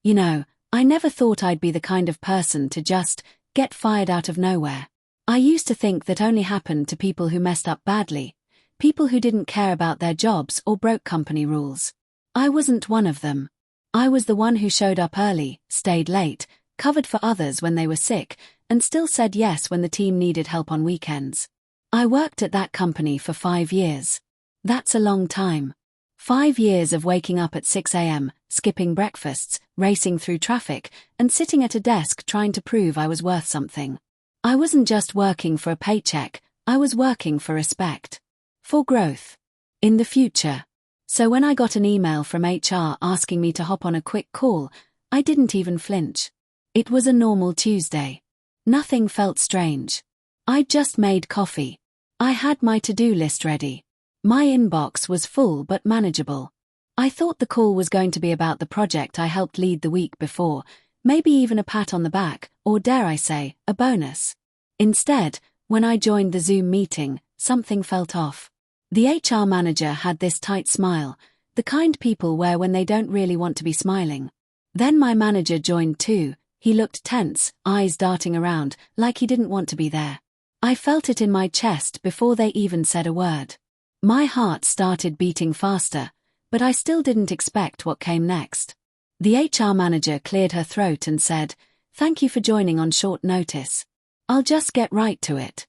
You know, I never thought I'd be the kind of person to just get fired out of nowhere. I used to think that only happened to people who messed up badly, people who didn't care about their jobs or broke company rules. I wasn't one of them. I was the one who showed up early, stayed late, covered for others when they were sick, and still said yes when the team needed help on weekends. I worked at that company for 5 years. That's a long time. 5 years of waking up at 6 a.m., skipping breakfasts, racing through traffic, and sitting at a desk trying to prove I was worth something. I wasn't just working for a paycheck, I was working for respect. For growth. In the future. So when I got an email from HR asking me to hop on a quick call, I didn't even flinch. It was a normal Tuesday. Nothing felt strange. I'd just made coffee. I had my to-do list ready. My inbox was full but manageable. I thought the call was going to be about the project I helped lead the week before, maybe even a pat on the back, or dare I say, a bonus. Instead, when I joined the Zoom meeting, something felt off. The HR manager had this tight smile, the kind people wear when they don't really want to be smiling. Then my manager joined too. He looked tense, eyes darting around, like he didn't want to be there. I felt it in my chest before they even said a word. My heart started beating faster, but I still didn't expect what came next. The HR manager cleared her throat and said, "Thank you for joining on short notice. I'll just get right to it."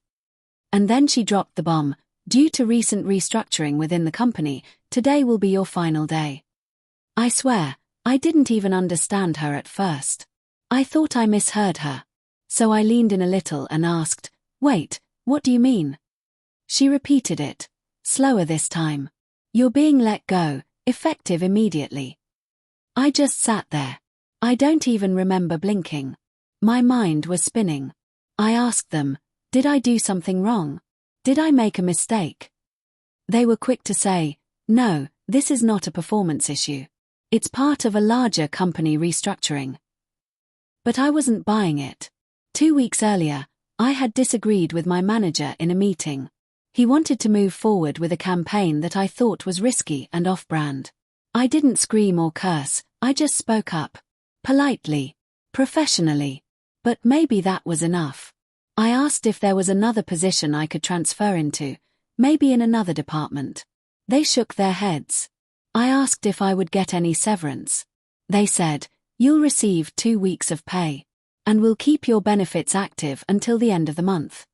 And then she dropped the bomb. "Due to recent restructuring within the company, today will be your final day." I swear, I didn't even understand her at first. I thought I misheard her. So I leaned in a little and asked, "Wait, what do you mean?" She repeated it, slower this time. "You're being let go, effective immediately." I just sat there. I don't even remember blinking. My mind was spinning. I asked them, did I do something wrong? Did I make a mistake? They were quick to say, "No, this is not a performance issue. It's part of a larger company restructuring." But I wasn't buying it. 2 weeks earlier, I had disagreed with my manager in a meeting. He wanted to move forward with a campaign that I thought was risky and off-brand. I didn't scream or curse, I just spoke up. Politely. Professionally. But maybe that was enough. I asked if there was another position I could transfer into, maybe in another department. They shook their heads. I asked if I would get any severance. They said, "You'll receive 2 weeks of pay. And we'll keep your benefits active until the end of the month."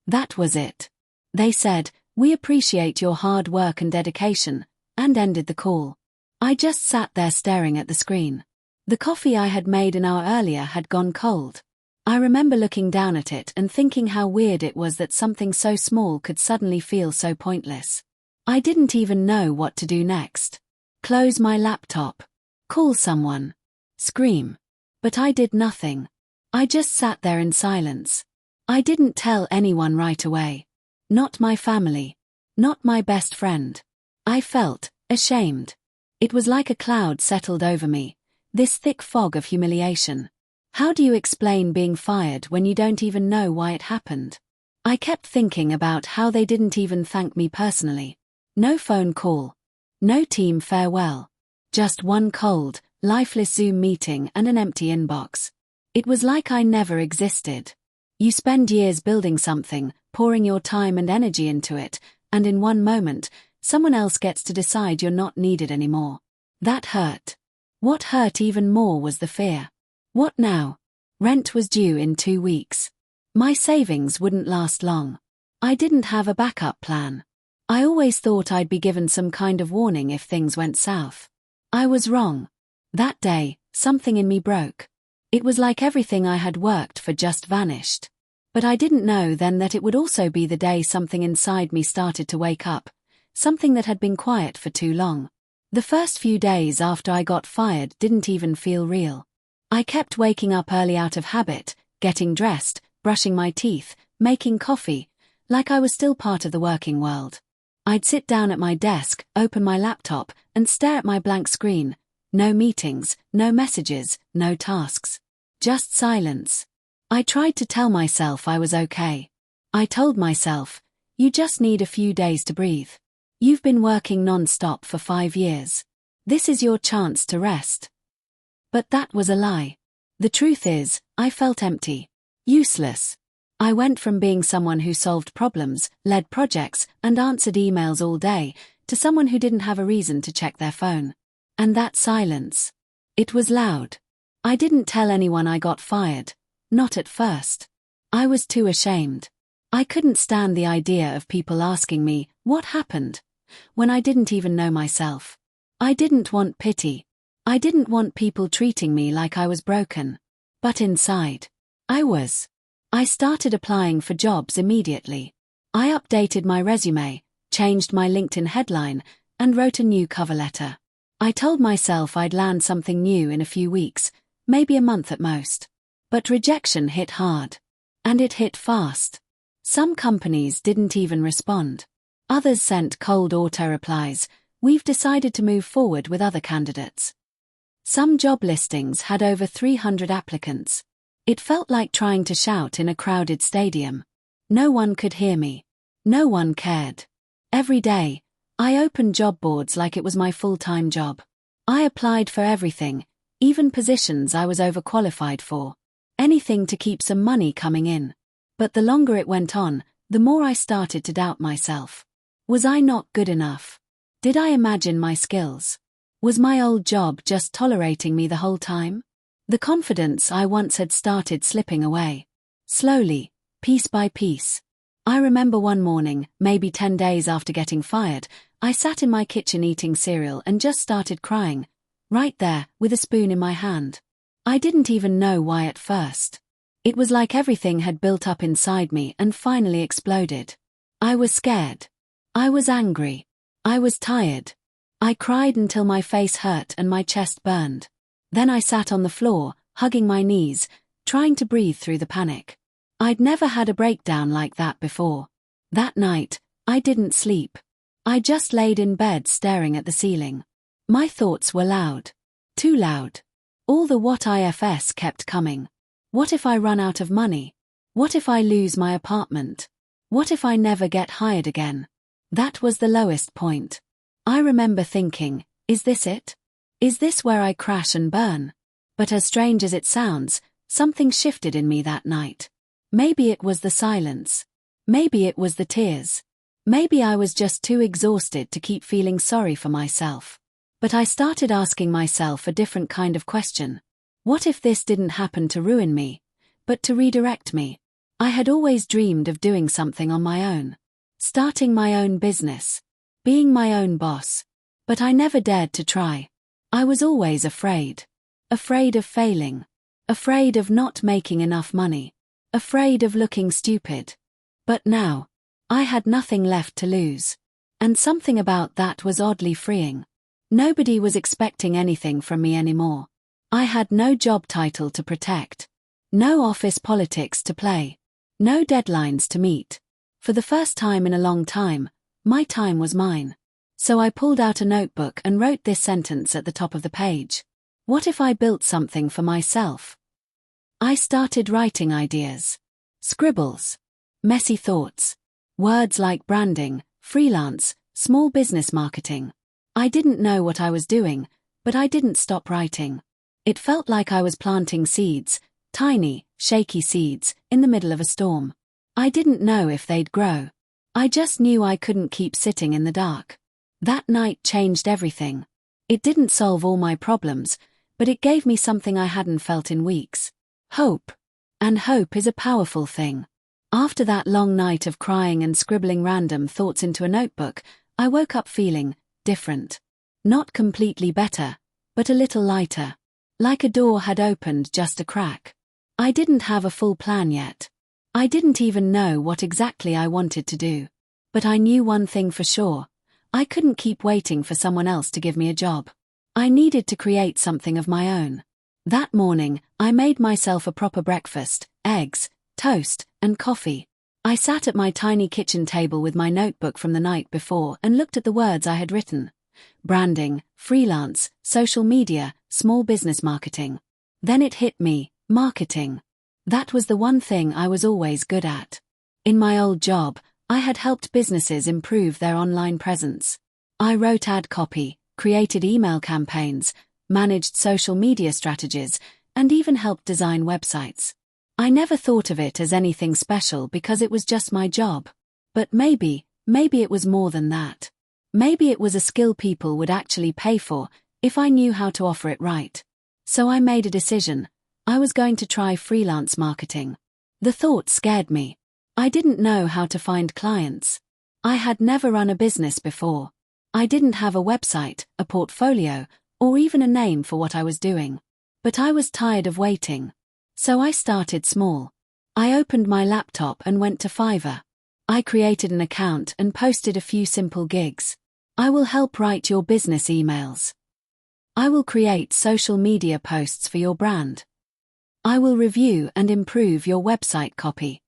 That was it. They said, "We appreciate your hard work and dedication," and ended the call. I just sat there staring at the screen. The coffee I had made an hour earlier had gone cold. I remember looking down at it and thinking how weird it was that something so small could suddenly feel so pointless. I didn't even know what to do next. Close my laptop. Call someone. Scream. But I did nothing. I just sat there in silence. I didn't tell anyone right away. Not my family. Not my best friend. I felt ashamed. It was like a cloud settled over me, this thick fog of humiliation. How do you explain being fired when you don't even know why it happened? I kept thinking about how they didn't even thank me personally. No phone call. No team farewell. Just one cold, lifeless Zoom meeting and an empty inbox. It was like I never existed. You spend years building something, pouring your time and energy into it, and in one moment, someone else gets to decide you're not needed anymore. That hurt. What hurt even more was the fear. What now? Rent was due in 2 weeks. My savings wouldn't last long. I didn't have a backup plan. I always thought I'd be given some kind of warning if things went south. I was wrong. That day, something in me broke. It was like everything I had worked for just vanished. But I didn't know then that it would also be the day something inside me started to wake up, something that had been quiet for too long. The first few days after I got fired didn't even feel real. I kept waking up early out of habit, getting dressed, brushing my teeth, making coffee, like I was still part of the working world. I'd sit down at my desk, open my laptop, and stare at my blank screen. No meetings, no messages, no tasks. Just silence. I tried to tell myself I was okay. I told myself, you just need a few days to breathe. You've been working non-stop for 5 years. This is your chance to rest. But that was a lie. The truth is, I felt empty. Useless. I went from being someone who solved problems, led projects, and answered emails all day, to someone who didn't have a reason to check their phone. And that silence. It was loud. I didn't tell anyone I got fired. Not at first. I was too ashamed. I couldn't stand the idea of people asking me, what happened? When I didn't even know myself. I didn't want pity. I didn't want people treating me like I was broken. But inside, I was. I started applying for jobs immediately. I updated my resume, changed my LinkedIn headline, and wrote a new cover letter. I told myself I'd land something new in a few weeks, maybe a month at most. But rejection hit hard. And it hit fast. Some companies didn't even respond. Others sent cold auto-replies, "We've decided to move forward with other candidates." Some job listings had over 300 applicants. It felt like trying to shout in a crowded stadium. No one could hear me. No one cared. Every day, I opened job boards like it was my full-time job. I applied for everything, even positions I was overqualified for. Anything to keep some money coming in. But the longer it went on, the more I started to doubt myself. Was I not good enough? Did I imagine my skills? Was my old job just tolerating me the whole time? The confidence I once had started slipping away. Slowly, piece by piece. I remember one morning, maybe 10 days after getting fired, I sat in my kitchen eating cereal and just started crying. Right there, with a spoon in my hand. I didn't even know why at first. It was like everything had built up inside me and finally exploded. I was scared. I was angry. I was tired. I cried until my face hurt and my chest burned. Then I sat on the floor, hugging my knees, trying to breathe through the panic. I'd never had a breakdown like that before. That night, I didn't sleep. I just laid in bed staring at the ceiling. My thoughts were loud. Too loud. All the what ifs kept coming. What if I run out of money? What if I lose my apartment? What if I never get hired again? That was the lowest point. I remember thinking, is this it? Is this where I crash and burn? But as strange as it sounds, something shifted in me that night. Maybe it was the silence. Maybe it was the tears. Maybe I was just too exhausted to keep feeling sorry for myself. But I started asking myself a different kind of question. What if this didn't happen to ruin me, but to redirect me? I had always dreamed of doing something on my own. Starting my own business. Being my own boss. But I never dared to try. I was always afraid. Afraid of failing. Afraid of not making enough money. Afraid of looking stupid. But now, I had nothing left to lose. And something about that was oddly freeing. Nobody was expecting anything from me anymore. I had no job title to protect. No office politics to play. No deadlines to meet. For the first time in a long time, my time was mine. So I pulled out a notebook and wrote this sentence at the top of the page. What if I built something for myself? I started writing ideas. Scribbles. Messy thoughts. Words like branding, freelance, small business marketing. I didn't know what I was doing, but I didn't stop writing. It felt like I was planting seeds, tiny, shaky seeds, in the middle of a storm. I didn't know if they'd grow. I just knew I couldn't keep sitting in the dark. That night changed everything. It didn't solve all my problems, but it gave me something I hadn't felt in weeks. Hope. And hope is a powerful thing. After that long night of crying and scribbling random thoughts into a notebook, I woke up feeling different. Not completely better, but a little lighter. Like a door had opened just a crack. I didn't have a full plan yet. I didn't even know what exactly I wanted to do. But I knew one thing for sure. I couldn't keep waiting for someone else to give me a job. I needed to create something of my own. That morning, I made myself a proper breakfast, eggs, toast, and coffee. I sat at my tiny kitchen table with my notebook from the night before and looked at the words I had written. Branding, freelance, social media, small business marketing. Then it hit me, marketing. That was the one thing I was always good at. In my old job, I had helped businesses improve their online presence. I wrote ad copy, created email campaigns, managed social media strategies, and even helped design websites. I never thought of it as anything special because it was just my job. But maybe it was more than that. Maybe it was a skill people would actually pay for if I knew how to offer it right. So I made a decision. I was going to try freelance marketing. The thought scared me. I didn't know how to find clients. I had never run a business before. I didn't have a website, a portfolio, or even a name for what I was doing. But I was tired of waiting. So I started small. I opened my laptop and went to Fiverr. I created an account and posted a few simple gigs. I will help write your business emails. I will create social media posts for your brand. I will review and improve your website copy.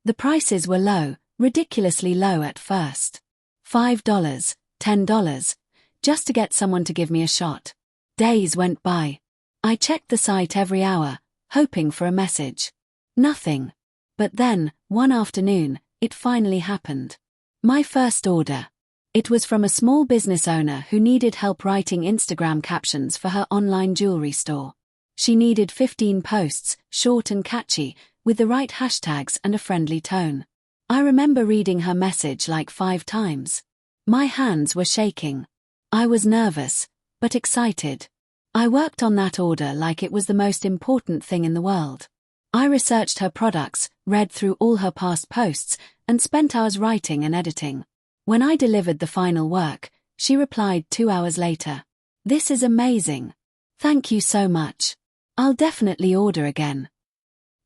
The prices were low, ridiculously low at first. $5, $10, just to get someone to give me a shot. Days went by. I checked the site every hour, hoping for a message. Nothing. But then, one afternoon, it finally happened. My first order. It was from a small business owner who needed help writing Instagram captions for her online jewelry store. She needed 15 posts, short and catchy, with the right hashtags and a friendly tone. I remember reading her message like 5 times. My hands were shaking. I was nervous, but excited. I worked on that order like it was the most important thing in the world. I researched her products, read through all her past posts, and spent hours writing and editing. When I delivered the final work, she replied 2 hours later. "This is amazing. Thank you so much. I'll definitely order again."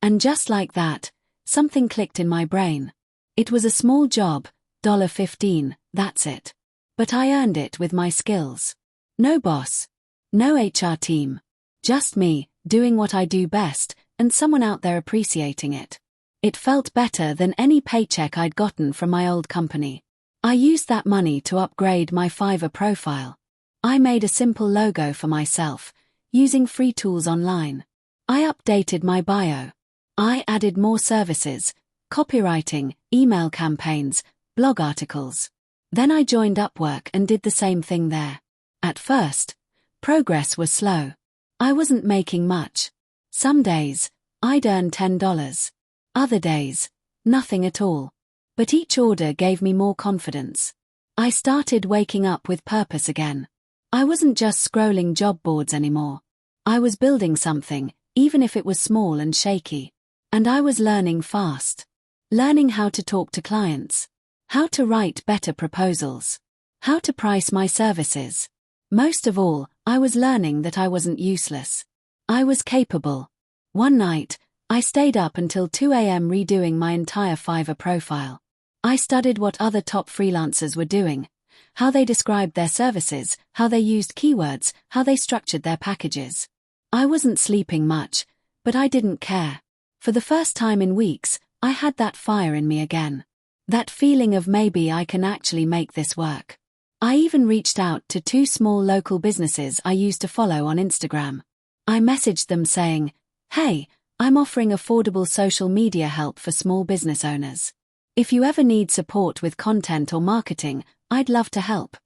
And just like that, something clicked in my brain. It was a small job, $15, that's it. But I earned it with my skills. No boss. No HR team. Just me, doing what I do best, and someone out there appreciating it. It felt better than any paycheck I'd gotten from my old company. I used that money to upgrade my Fiverr profile. I made a simple logo for myself, using free tools online. I updated my bio. I added more services, copywriting, email campaigns, blog articles. Then I joined Upwork and did the same thing there. At first, progress was slow. I wasn't making much. Some days, I'd earn $10. Other days, nothing at all. But each order gave me more confidence. I started waking up with purpose again. I wasn't just scrolling job boards anymore. I was building something, even if it was small and shaky. And I was learning fast. Learning how to talk to clients. How to write better proposals. How to price my services. Most of all, I was learning that I wasn't useless. I was capable. One night, I stayed up until 2 a.m. redoing my entire Fiverr profile. I studied what other top freelancers were doing, how they described their services, how they used keywords, how they structured their packages. I wasn't sleeping much, but I didn't care. For the first time in weeks, I had that fire in me again. That feeling of maybe I can actually make this work. I even reached out to 2 small local businesses I used to follow on Instagram. I messaged them saying, "Hey, I'm offering affordable social media help for small business owners. If you ever need support with content or marketing, I'd love to help."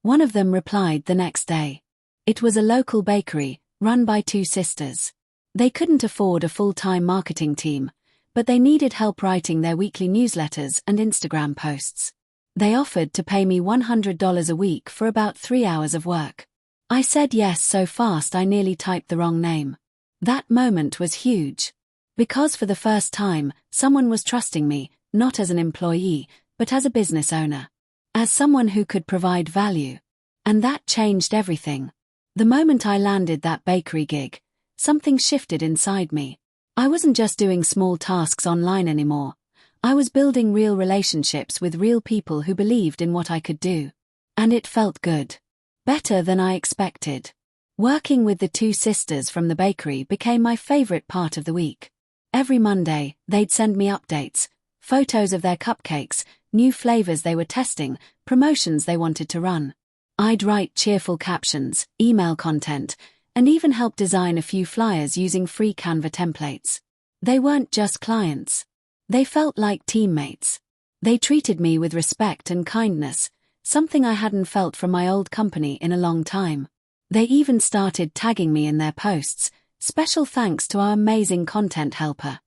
One of them replied the next day. It was a local bakery, run by 2 sisters. They couldn't afford a full-time marketing team, but they needed help writing their weekly newsletters and Instagram posts. They offered to pay me $100 a week for about 3 hours of work. I said yes so fast I nearly typed the wrong name. That moment was huge. Because for the first time, someone was trusting me, not as an employee, but as a business owner. As someone who could provide value. And that changed everything. The moment I landed that bakery gig, something shifted inside me. I wasn't just doing small tasks online anymore. I was building real relationships with real people who believed in what I could do. And it felt good. Better than I expected. Working with the 2 sisters from the bakery became my favorite part of the week. Every Monday, they'd send me updates, photos of their cupcakes, new flavors they were testing, promotions they wanted to run. I'd write cheerful captions, email content, and even help design a few flyers using free Canva templates. They weren't just clients. They felt like teammates. They treated me with respect and kindness, something I hadn't felt from my old company in a long time. They even started tagging me in their posts. Special thanks to our amazing content helper.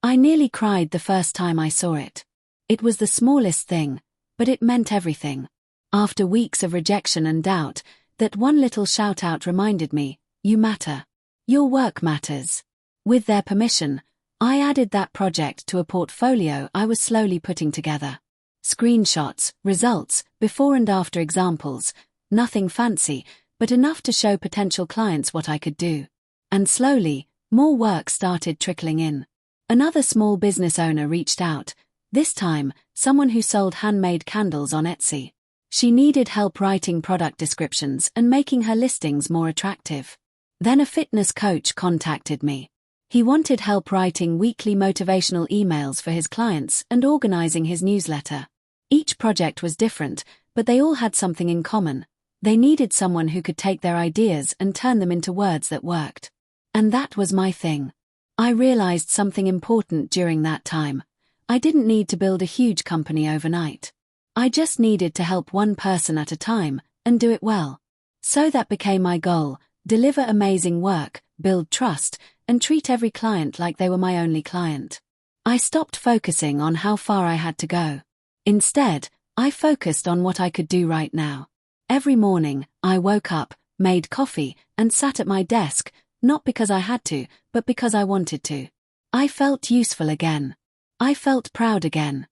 I nearly cried the first time I saw it. It was the smallest thing, but it meant everything. After weeks of rejection and doubt, that one little shout-out reminded me, you matter. Your work matters. With their permission, I added that project to a portfolio I was slowly putting together. Screenshots, results, before and after examples, nothing fancy, but enough to show potential clients what I could do. And slowly, more work started trickling in. Another small business owner reached out, this time, someone who sold handmade candles on Etsy. She needed help writing product descriptions and making her listings more attractive. Then a fitness coach contacted me. He wanted help writing weekly motivational emails for his clients and organizing his newsletter. Each project was different, but they all had something in common. They needed someone who could take their ideas and turn them into words that worked. And that was my thing. I realized something important during that time. I didn't need to build a huge company overnight. I just needed to help one person at a time, and do it well. So that became my goal, deliver amazing work, build trust, and treat every client like they were my only client. I stopped focusing on how far I had to go. Instead, I focused on what I could do right now. Every morning, I woke up, made coffee, and sat at my desk, not because I had to, but because I wanted to. I felt useful again. I felt proud again.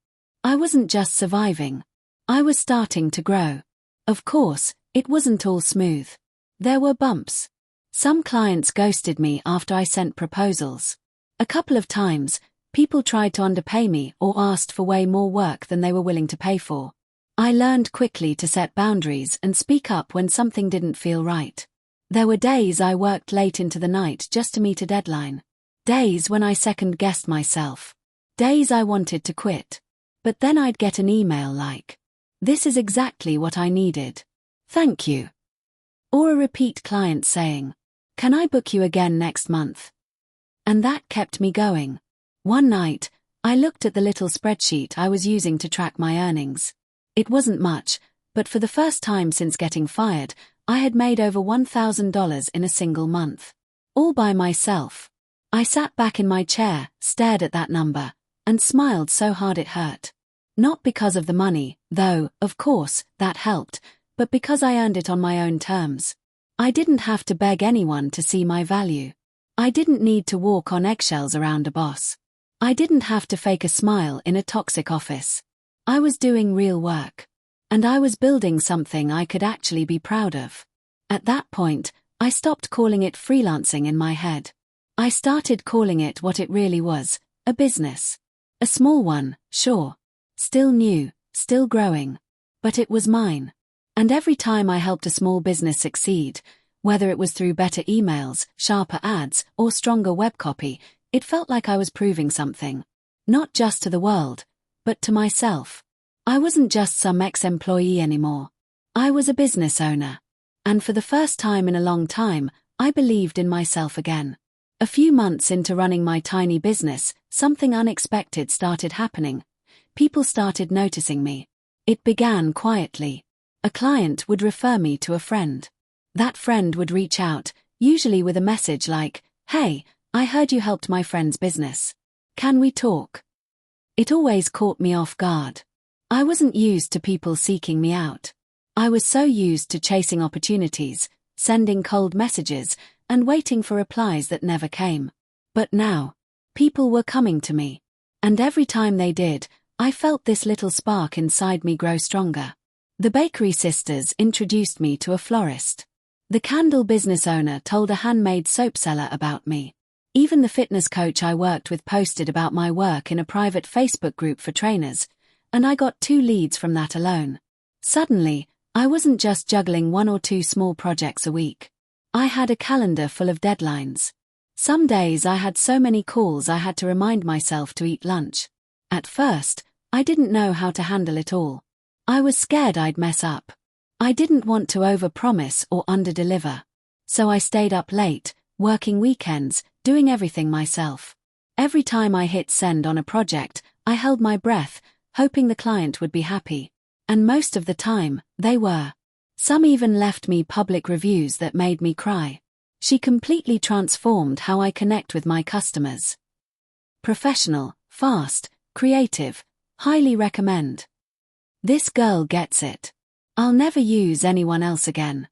I wasn't just surviving. I was starting to grow. Of course, it wasn't all smooth. There were bumps. Some clients ghosted me after I sent proposals. A couple of times, people tried to underpay me or asked for way more work than they were willing to pay for. I learned quickly to set boundaries and speak up when something didn't feel right. There were days I worked late into the night just to meet a deadline. Days when I second-guessed myself. Days I wanted to quit. But then I'd get an email like, "This is exactly what I needed. Thank you." Or a repeat client saying, "Can I book you again next month?" And that kept me going. One night, I looked at the little spreadsheet I was using to track my earnings. It wasn't much, but for the first time since getting fired, I had made over $1,000 in a single month. All by myself. I sat back in my chair, stared at that number, and smiled so hard it hurt. Not because of the money, though, of course, that helped, but because I earned it on my own terms. I didn't have to beg anyone to see my value. I didn't need to walk on eggshells around a boss. I didn't have to fake a smile in a toxic office. I was doing real work. And I was building something I could actually be proud of. At that point, I stopped calling it freelancing in my head. I started calling it what it really was, a business. A small one, sure. Still new, still growing. But it was mine. And every time I helped a small business succeed, whether it was through better emails, sharper ads, or stronger web copy, it felt like I was proving something. Not just to the world, but to myself. I wasn't just some ex-employee anymore. I was a business owner. And for the first time in a long time, I believed in myself again. A few months into running my tiny business, something unexpected started happening. People started noticing me. It began quietly. A client would refer me to a friend. That friend would reach out, usually with a message like, "Hey, I heard you helped my friend's business. Can we talk?" It always caught me off guard. I wasn't used to people seeking me out. I was so used to chasing opportunities, sending cold messages, and waiting for replies that never came. But now, people were coming to me. And every time they did, I felt this little spark inside me grow stronger. The bakery sisters introduced me to a florist. The candle business owner told a handmade soap seller about me. Even the fitness coach I worked with posted about my work in a private Facebook group for trainers, and I got 2 leads from that alone. Suddenly, I wasn't just juggling 1 or 2 small projects a week. I had a calendar full of deadlines. Some days I had so many calls I had to remind myself to eat lunch. At first, I didn't know how to handle it all. I was scared I'd mess up. I didn't want to overpromise or underdeliver. So I stayed up late, working weekends, doing everything myself. Every time I hit send on a project, I held my breath, hoping the client would be happy. And most of the time, they were. Some even left me public reviews that made me cry. She completely transformed how I connect with my customers. Professional, fast, creative, highly recommend. This girl gets it. I'll never use anyone else again.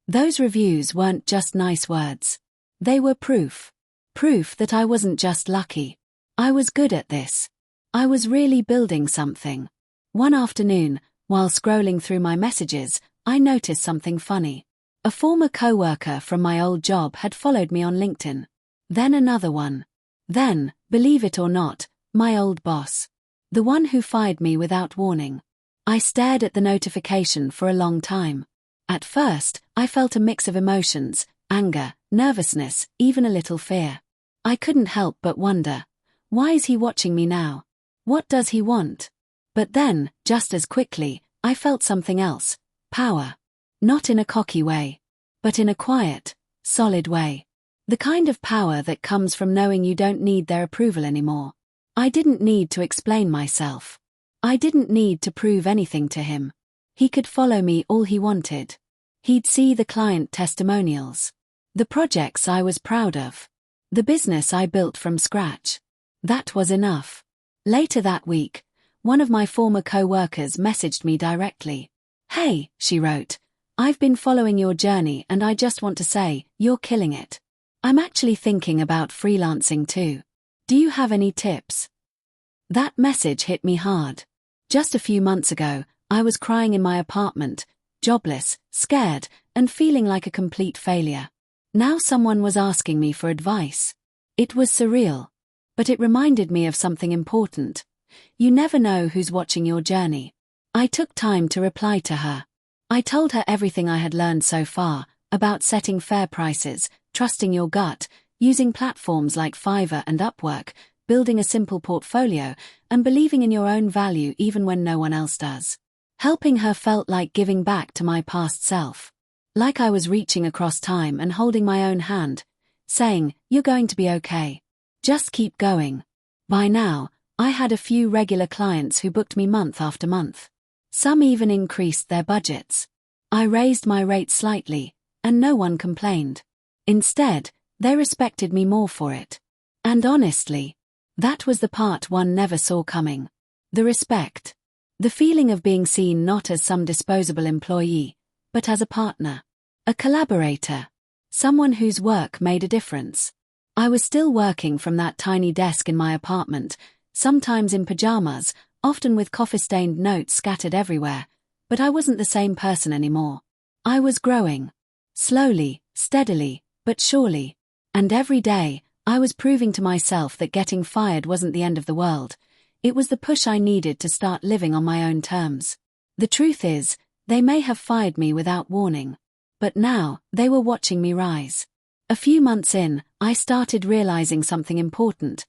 Those reviews weren't just nice words. They were proof. Proof that I wasn't just lucky. I was good at this. I was really building something. One afternoon, while scrolling through my messages, I noticed something funny. A former coworker from my old job had followed me on LinkedIn. Then another one. Then, believe it or not, my old boss. The one who fired me without warning. I stared at the notification for a long time. At first, I felt a mix of emotions, anger, nervousness, even a little fear. I couldn't help but wonder, why is he watching me now? What does he want? But then, just as quickly, I felt something else, power. Not in a cocky way, but in a quiet, solid way. The kind of power that comes from knowing you don't need their approval anymore. I didn't need to explain myself. I didn't need to prove anything to him. He could follow me all he wanted. He'd see the client testimonials. The projects I was proud of. The business I built from scratch. That was enough. Later that week, one of my former co-workers messaged me directly. "Hey," she wrote, "I've been following your journey and I just want to say, you're killing it. I'm actually thinking about freelancing too. Do you have any tips?" That message hit me hard. Just a few months ago, I was crying in my apartment, jobless, scared, and feeling like a complete failure. Now someone was asking me for advice. It was surreal. But it reminded me of something important. You never know who's watching your journey. I took time to reply to her. I told her everything I had learned so far, about setting fair prices, trusting your gut, using platforms like Fiverr and Upwork, building a simple portfolio, and believing in your own value even when no one else does. Helping her felt like giving back to my past self. Like I was reaching across time and holding my own hand, saying, "You're going to be okay. Just keep going." By now, I had a few regular clients who booked me month after month. Some even increased their budgets. I raised my rate slightly, and no one complained. Instead, they respected me more for it. And honestly, that was the part one never saw coming. The respect. The feeling of being seen not as some disposable employee, but as a partner. A collaborator. Someone whose work made a difference. I was still working from that tiny desk in my apartment, sometimes in pajamas, often with coffee-stained notes scattered everywhere, but I wasn't the same person anymore. I was growing. Slowly, steadily, but surely. And every day, I was proving to myself that getting fired wasn't the end of the world. It was the push I needed to start living on my own terms. The truth is, they may have fired me without warning. But now, they were watching me rise. A few months in, I started realizing something important.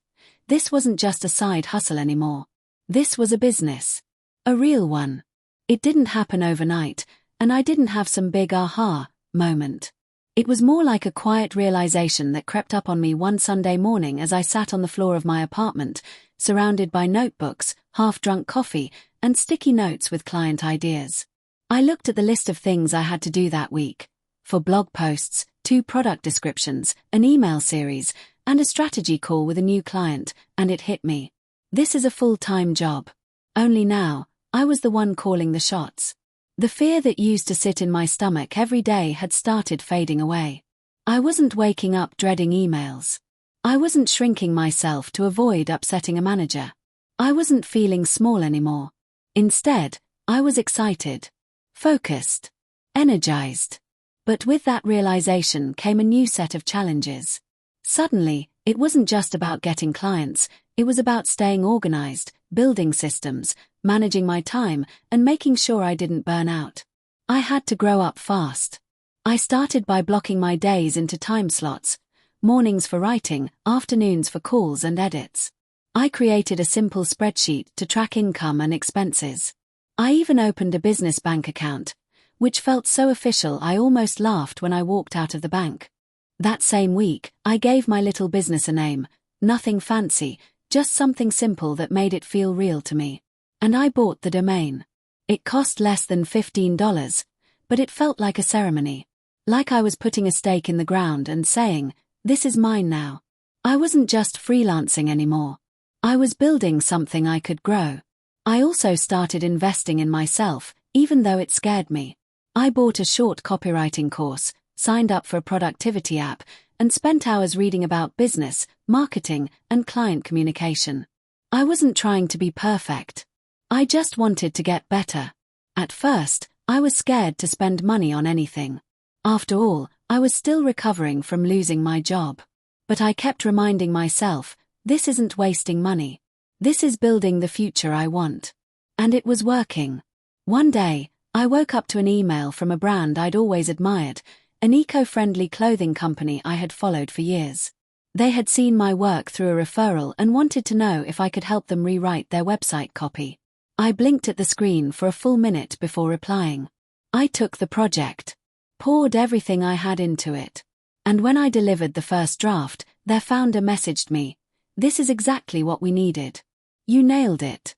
This wasn't just a side hustle anymore. This was a business. A real one. It didn't happen overnight, and I didn't have some big aha moment. It was more like a quiet realization that crept up on me one Sunday morning as I sat on the floor of my apartment, surrounded by notebooks, half-drunk coffee, and sticky notes with client ideas. I looked at the list of things I had to do that week. 4 blog posts, 2 product descriptions, an email series, and a strategy call with a new client, and it hit me. This is a full-time job. Only now, I was the one calling the shots. The fear that used to sit in my stomach every day had started fading away. I wasn't waking up dreading emails. I wasn't shrinking myself to avoid upsetting a manager. I wasn't feeling small anymore. Instead, I was excited, focused, energized. But with that realization came a new set of challenges. Suddenly, it wasn't just about getting clients, it was about staying organized, building systems, managing my time, and making sure I didn't burn out. I had to grow up fast. I started by blocking my days into time slots, mornings for writing, afternoons for calls and edits. I created a simple spreadsheet to track income and expenses. I even opened a business bank account, which felt so official I almost laughed when I walked out of the bank. That same week, I gave my little business a name, nothing fancy, just something simple that made it feel real to me. And I bought the domain. It cost less than $15, but it felt like a ceremony. Like I was putting a stake in the ground and saying, "This is mine now." I wasn't just freelancing anymore. I was building something I could grow. I also started investing in myself, even though it scared me. I bought a short copywriting course, signed up for a productivity app, and spent hours reading about business, marketing, and client communication. I wasn't trying to be perfect. I just wanted to get better. At first, I was scared to spend money on anything. After all, I was still recovering from losing my job. But I kept reminding myself, this isn't wasting money. This is building the future I want. And it was working. One day, I woke up to an email from a brand I'd always admired, an eco-friendly clothing company I had followed for years. They had seen my work through a referral and wanted to know if I could help them rewrite their website copy. I blinked at the screen for a full minute before replying. I took the project, poured everything I had into it. And when I delivered the first draft, their founder messaged me, "This is exactly what we needed. You nailed it."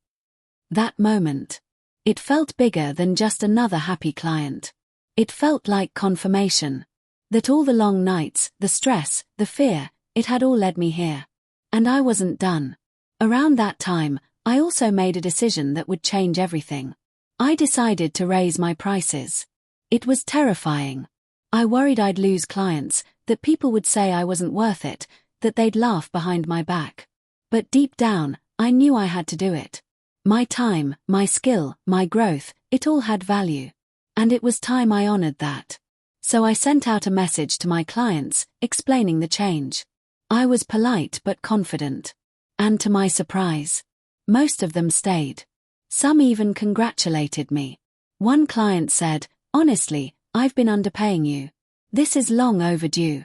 That moment. It felt bigger than just another happy client. It felt like confirmation. That all the long nights, the stress, the fear, it had all led me here. And I wasn't done. Around that time, I also made a decision that would change everything. I decided to raise my prices. It was terrifying. I worried I'd lose clients, that people would say I wasn't worth it, that they'd laugh behind my back. But deep down, I knew I had to do it. My time, my skill, my growth, it all had value. And it was time I honored that. So I sent out a message to my clients, explaining the change. I was polite but confident. And to my surprise, most of them stayed. Some even congratulated me. One client said, "Honestly, I've been underpaying you. This is long overdue."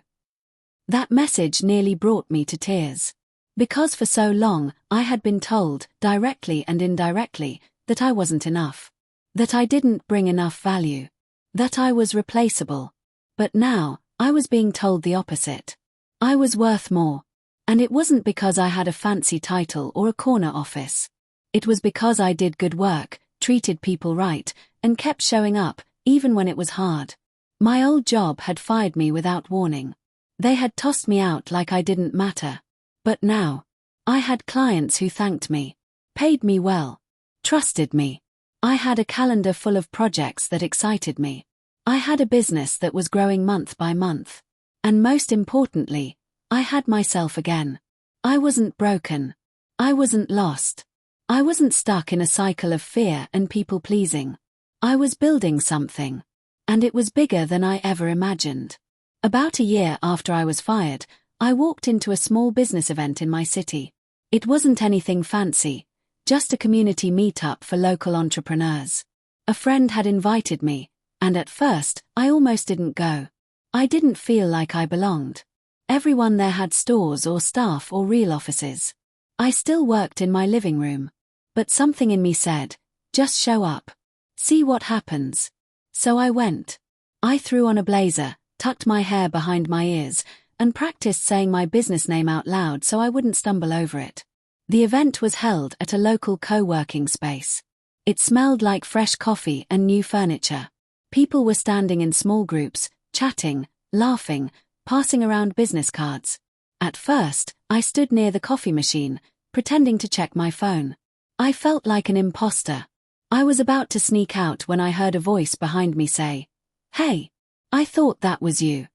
That message nearly brought me to tears. Because for so long, I had been told, directly and indirectly, that I wasn't enough. That I didn't bring enough value. That I was replaceable. But now, I was being told the opposite. I was worth more. And it wasn't because I had a fancy title or a corner office. It was because I did good work, treated people right, and kept showing up, even when it was hard. My old job had fired me without warning. They had tossed me out like I didn't matter. But now, I had clients who thanked me, paid me well, trusted me. I had a calendar full of projects that excited me. I had a business that was growing month by month. And most importantly, I had myself again. I wasn't broken. I wasn't lost. I wasn't stuck in a cycle of fear and people-pleasing. I was building something. And it was bigger than I ever imagined. About a year after I was fired, I walked into a small business event in my city. It wasn't anything fancy, just a community meetup for local entrepreneurs. A friend had invited me, and at first, I almost didn't go. I didn't feel like I belonged. Everyone there had stores or staff or real offices. I still worked in my living room. But something in me said, just show up. See what happens. So I went. I threw on a blazer, tucked my hair behind my ears, and practiced saying my business name out loud so I wouldn't stumble over it. The event was held at a local co-working space. It smelled like fresh coffee and new furniture. People were standing in small groups, chatting, laughing, passing around business cards. At first, I stood near the coffee machine, pretending to check my phone. I felt like an imposter. I was about to sneak out when I heard a voice behind me say, "Hey, I thought that was you."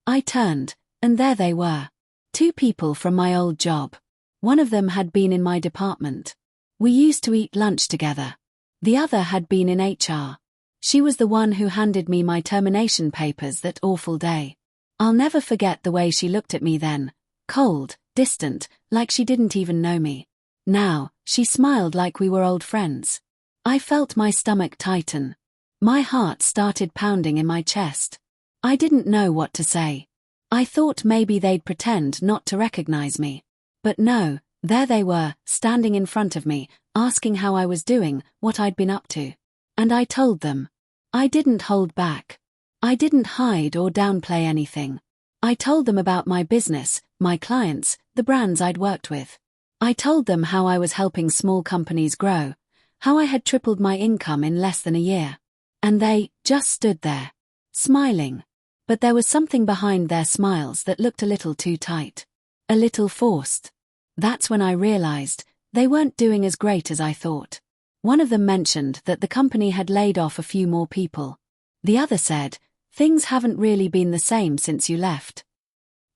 I turned, and there they were. Two people from my old job. One of them had been in my department. We used to eat lunch together. The other had been in HR. She was the one who handed me my termination papers that awful day. I'll never forget the way she looked at me then, cold, distant, like she didn't even know me. Now, she smiled like we were old friends. I felt my stomach tighten. My heart started pounding in my chest. I didn't know what to say. I thought maybe they'd pretend not to recognize me. But no, there they were, standing in front of me, asking how I was doing, what I'd been up to. And I told them. I didn't hold back. I didn't hide or downplay anything. I told them about my business, my clients, the brands I'd worked with. I told them how I was helping small companies grow, how I had tripled my income in less than a year. And they just stood there, smiling. But there was something behind their smiles that looked a little too tight. A little forced. That's when I realized they weren't doing as great as I thought. One of them mentioned that the company had laid off a few more people. The other said, "Things haven't really been the same since you left."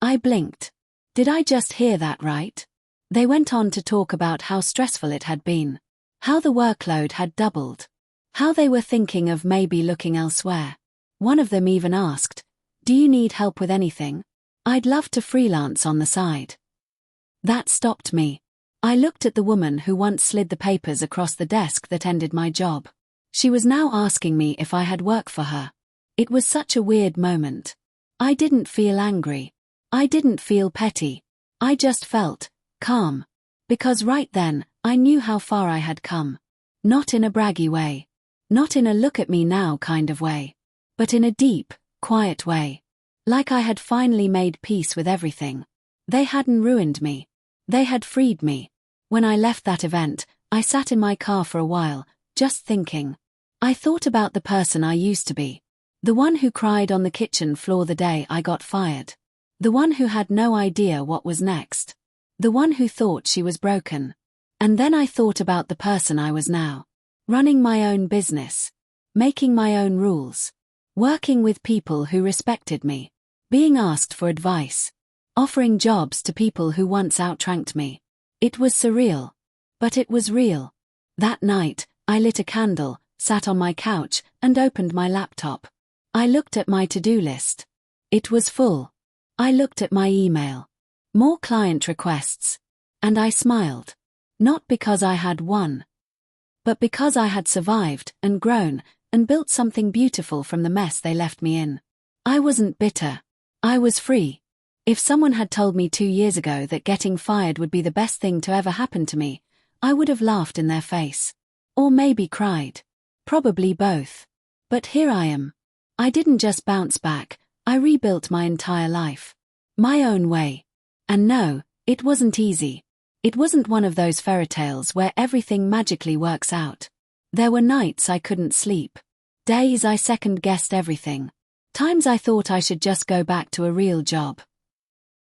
I blinked. Did I just hear that right? They went on to talk about how stressful it had been, how the workload had doubled, how they were thinking of maybe looking elsewhere. One of them even asked, "Do you need help with anything? I'd love to freelance on the side." That stopped me. I looked at the woman who once slid the papers across the desk that ended my job. She was now asking me if I had work for her. It was such a weird moment. I didn't feel angry. I didn't feel petty. I just felt calm. Because right then, I knew how far I had come. Not in a braggy way. Not in a look at me now kind of way. But in a deep, quiet way. Like I had finally made peace with everything. They hadn't ruined me. They had freed me. When I left that event, I sat in my car for a while, just thinking. I thought about the person I used to be. The one who cried on the kitchen floor the day I got fired. The one who had no idea what was next. The one who thought she was broken. And then I thought about the person I was now. Running my own business. Making my own rules. Working with people who respected me. Being asked for advice. Offering jobs to people who once outranked me. It was surreal. But it was real. That night, I lit a candle, sat on my couch, and opened my laptop. I looked at my to-do list. It was full. I looked at my email. More client requests. And I smiled. Not because I had won. But because I had survived, and grown, and built something beautiful from the mess they left me in. I wasn't bitter. I was free. If someone had told me 2 years ago that getting fired would be the best thing to ever happen to me, I would have laughed in their face. Or maybe cried. Probably both. But here I am. I didn't just bounce back, I rebuilt my entire life. My own way. And no, it wasn't easy. It wasn't one of those fairy tales where everything magically works out. There were nights I couldn't sleep. Days I second-guessed everything. Times I thought I should just go back to a real job.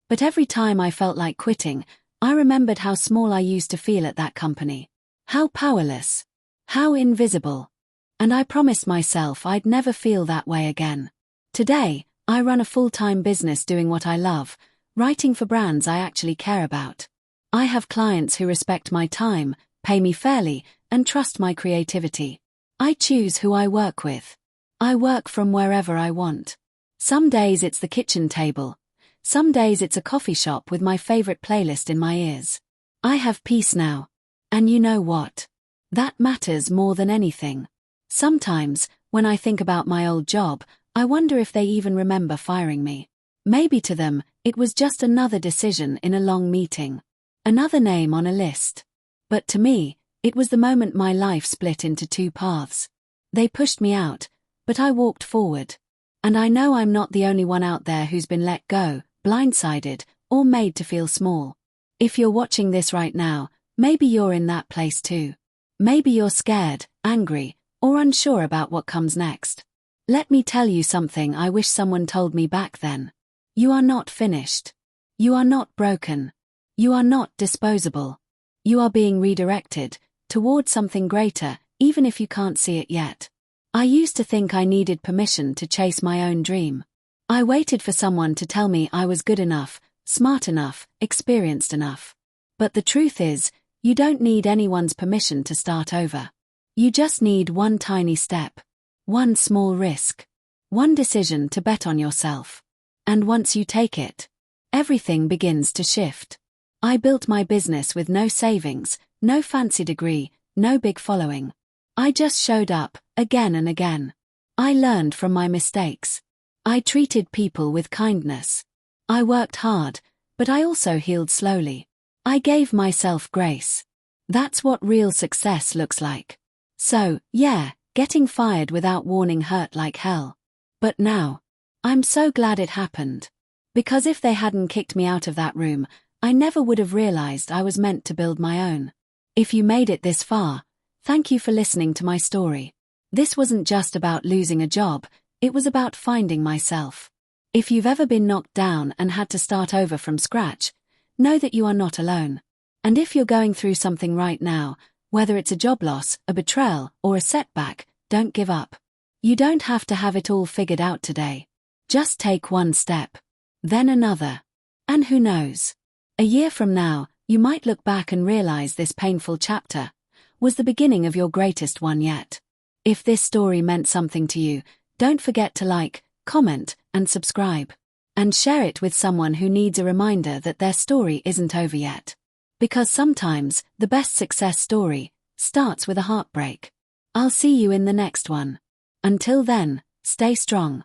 But every time I felt like quitting, I remembered how small I used to feel at that company. How powerless. How invisible. And I promised myself I'd never feel that way again. Today, I run a full-time business doing what I love, writing for brands I actually care about. I have clients who respect my time, pay me fairly, and trust my creativity. I choose who I work with. I work from wherever I want. Some days it's the kitchen table. Some days it's a coffee shop with my favorite playlist in my ears. I have peace now. And you know what? That matters more than anything. Sometimes, when I think about my old job, I wonder if they even remember firing me. Maybe to them, it was just another decision in a long meeting. Another name on a list. But to me, it was the moment my life split into 2 paths. They pushed me out, but I walked forward. And I know I'm not the only one out there who's been let go, blindsided, or made to feel small. If you're watching this right now, maybe you're in that place too. Maybe you're scared, angry, or unsure about what comes next. Let me tell you something I wish someone told me back then. You are not finished. You are not broken. You are not disposable. You are being redirected toward something greater, even if you can't see it yet. I used to think I needed permission to chase my own dream. I waited for someone to tell me I was good enough, smart enough, experienced enough. But the truth is, you don't need anyone's permission to start over. You just need one tiny step. One small risk. One decision to bet on yourself. And once you take it, everything begins to shift. I built my business with no savings, no fancy degree, no big following. I just showed up, again and again. I learned from my mistakes. I treated people with kindness. I worked hard, but I also healed slowly. I gave myself grace. That's what real success looks like. So, yeah, getting fired without warning hurt like hell. But now, I'm so glad it happened. Because if they hadn't kicked me out of that room, I never would have realized I was meant to build my own. If you made it this far, thank you for listening to my story. This wasn't just about losing a job, it was about finding myself. If you've ever been knocked down and had to start over from scratch, know that you are not alone. And if you're going through something right now, whether it's a job loss, a betrayal, or a setback, don't give up. You don't have to have it all figured out today. Just take one step, then another. And who knows? A year from now, you might look back and realize this painful chapter was the beginning of your greatest one yet. If this story meant something to you, don't forget to like, comment, and subscribe. And share it with someone who needs a reminder that their story isn't over yet. Because sometimes, the best success story starts with a heartbreak. I'll see you in the next one. Until then, stay strong.